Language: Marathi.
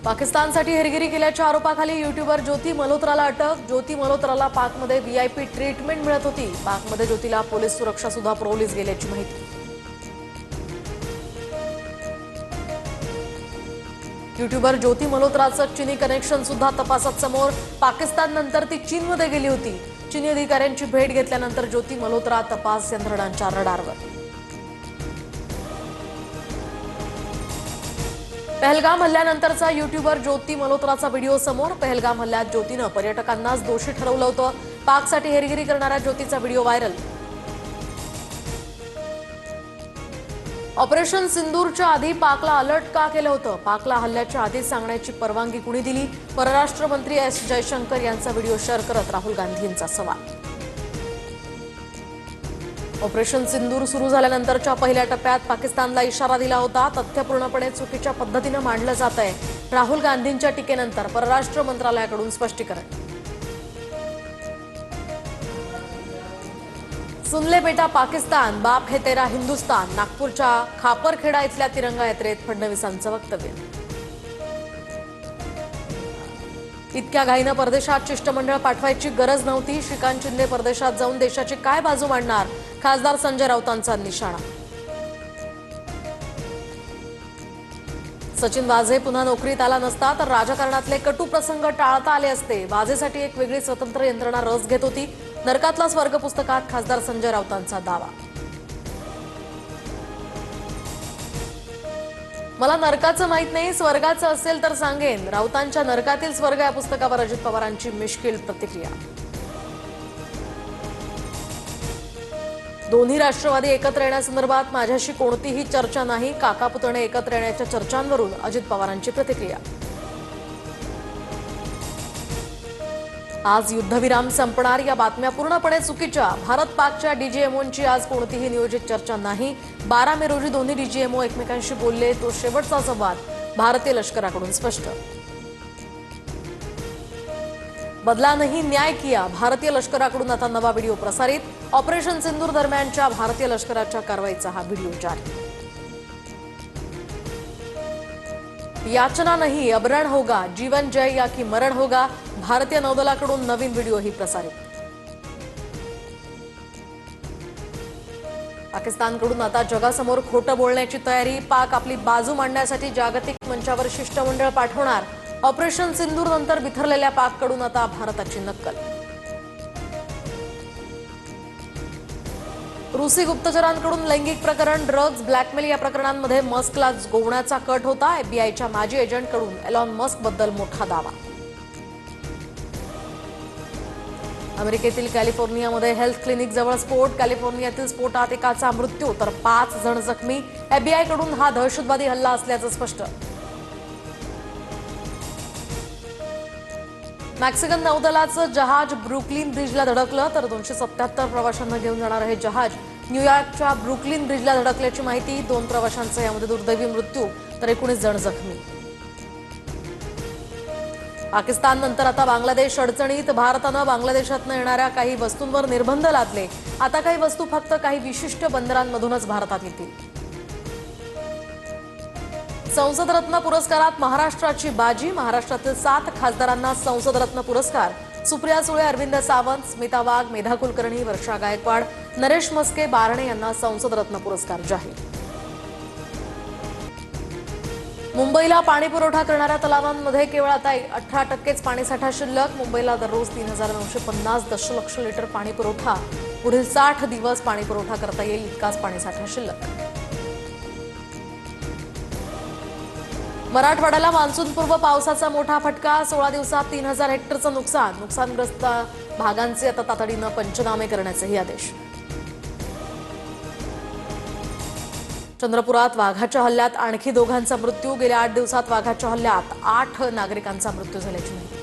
पाकिस्तानसाठी हेरगिरी केल्याच्या आरोपाखाली यूट्यूबर ज्योती मल्होत्राला अटक। ज्योती मल्होत्राला पाकमध्ये व्हीआयपी ट्रीटमेंट मिळत होती। पाकमध्ये ज्योतीला पोलीस सुरक्षा सुद्धा पुरवलीच गेल्याची माहिती। यूट्यूबर ज्योती मल्होत्राचं चीनी कनेक्शन सुद्धा तपासात समोर। पाकिस्तान नंतर ती चीनमध्ये गेली होती। चीनी अधिकाऱ्यांची भेट घेतल्यानंतर ज्योती मल्होत्रा तपास यंत्रणांच्या रडारवर। पहलगाम हल्ल्यानंतरचा यूट्यूबर ज्योती मल्होत्राचा व्हिडिओ समोर। पहलगाम हल्ल्यात ज्योतीनं पर्यटकांनाच दोषी ठरवलं होतं। पाकसाठी हेरगिरी करणाऱ्या ज्योतीचा व्हिडिओ व्हायरल। ऑपरेशन सिंदूरच्या आधी पाकला अलर्ट का केलं होतं? पाकला हल्ल्याच्या आधीच सांगण्याची परवानगी कुणी दिली? परराष्ट्र मंत्री एस जयशंकर यांचा व्हिडिओ शेअर करत राहुल गांधींचा सवाल। ऑपरेशन सिंदूर सुरू झाल्यानंतरच्या पहिल्या टप्प्यात पाकिस्तानला इशारा दिला होता। तथ्य पूर्णपणे चुकीच्या पद्धतीने मांडलं जात आहे। राहुल गांधींच्या टीकेनंतर परराष्ट्र मंत्रालयाकडून स्पष्टीकरण। सुन ले बेटा पाकिस्तान, बाप है तेरा हिंदुस्तान। नागपूरच्या खापरखेडा इथल्या तिरंगा यात्रेत फडणवीसांचं वक्तव्य। इतक्या घाईनं परदेशात शिष्टमंडळ पाठवायची गरज नव्हती। श्रीकांत शिंदे परदेशात जाऊन देशाची काय बाजू मांडणार? खासदार संजय राऊतांचा निशाणा। सचिन वाझे पुन्हा नोकरीत आला नसता तर राजकारणातले कटू प्रसंग टाळता आले असते। वाझेसाठी एक वेगळी स्वतंत्र यंत्रणा रस घेत होती। नरकातला स्वर्ग पुस्तकात खासदार संजय राऊतांचा दावा। मला नरकाचं माहित नाही, स्वर्गाचं असेल तर सांगेन। राऊतांच्या नरकातील स्वर्ग या पुस्तकावर अजित पवारांची मिश्किल प्रतिक्रिया। दोन्ही राष्ट्रवादी एकत्र येण्यासंदर्भात माझ्याशी कोणतीही चर्चा नाही। काका पुतणे एकत्र येण्याच्या चर्चांवरून अजित पवारांची प्रतिक्रिया। आज युद्धविराम संपणार या बातम्या पूर्णपणे चुकीच्या। भारत पाकच्या डीजीएमओंची आज कोणतीही नियोजित चर्चा नाही। 12 मे रोजी दोन्ही डीजीएमओ एकमेकांशी बोलले, तो शेवटचा संवाद। भारतीय लष्कराकडून स्पष्ट। बदला नहीं न्याय किया, भारतीय लष्कराकडून आता नवा व्हिडिओ प्रसारित। ऑपरेशन सिंदूर दरम्यानच्या भारतीय लष्कराच्या कारवाईचा हा व्हिडिओ जारी। याचना नहीं, अबरण होगा, जीवन जय या की मरण होगा। भारतीय नौदलाकडून नवीन व्हिडिओ ही प्रसारित। पाकिस्तानकडून आता जगासमोर खोटं बोलण्याची तयारी। पाक आपली बाजू मांडण्यासाठी जागतिक मंचावर शिष्टमंडळ पाठवणार। ऑपरेशन सिंदूर नंतर बिथरलेल्या पाककडून आता भारताची नक्कल। रूसी गुप्तचरांकडून लैंगिक प्रकरण, ड्रग्ज, ब्लॅकमेल या प्रकरणांमध्ये मस्कला गोवण्याचा कट होता। एफबीआयच्या माजी एजंटकडून एलॉन मस्कबद्दल मोठा दावा। अमेरिकेतील कॅलिफोर्नियामध्ये हेल्थ क्लिनिक जवळ स्फोट। कॅलिफोर्नियातील स्फोटात एकाचा मृत्यू तर 5 जण जखमी। एफबीआयकडून हा दहशतवादी हल्ला असल्याचं स्पष्ट। मेक्सिकन नौदलाचं जहाज ब्रुकलिन ब्रिजला धडकलं तर 277 प्रवाशांना घेऊन जाणारं हे जहाज न्यूयॉर्कच्या ब्रुकलिन ब्रिजला धडकल्याची माहिती। 2 प्रवाशांचा यामध्ये दुर्दैवी मृत्यू तर 19 जण जखमी। पाकिस्तान नंतर आता बांगलादेश अडचणीत। भारतानं बांगलादेशातून येणाऱ्या काही वस्तूंवर निर्बंध लादले। आता काही वस्तू फक्त काही विशिष्ट बंदरांमधूनच भारतात येतील। संसद रत्न पुरस्कारात महाराष्ट्राची बाजी। महाराष्ट्रातील 7 खासदारांना संसद रत्न पुरस्कार। सुप्रिया सुळे, अरविंद सावंत, स्मिता वाघ, मेधा कुलकर्णी, वर्षा गायकवाड, नरेश मस्के, बारणे यांना संसद रत्न पुरस्कार जाहीर। मुंबईला पाणी पुरवठा करणाऱ्या तलावांमध्ये केवळ आता 18% पाणीसाठा शिल्लक। मुंबईला दररोज 3950 दशलक्ष लिटर पाणी पुरवठा। पुढील 60 दिवस पाणी पुरवठा करता येईल इतकाच पाणीसाठा शिल्लक। मराठवाड्याला मान्सूनपूर्व पावसाचा मोठा फटका। 16 दिवसात 3000 हेक्टरचं नुकसान। नुकसानग्रस्त भागांचे आता तातडीनं पंचनामे करण्याचेही आदेश। चंद्रपुरात वाघाच्या हल्ल्यात आणखी 2घांचा मृत्यू। गेल्या 8 दिवसात वाघाच्या हल्ल्यात 8 नागरिकांचा मृत्यू झाल्याची माहिती।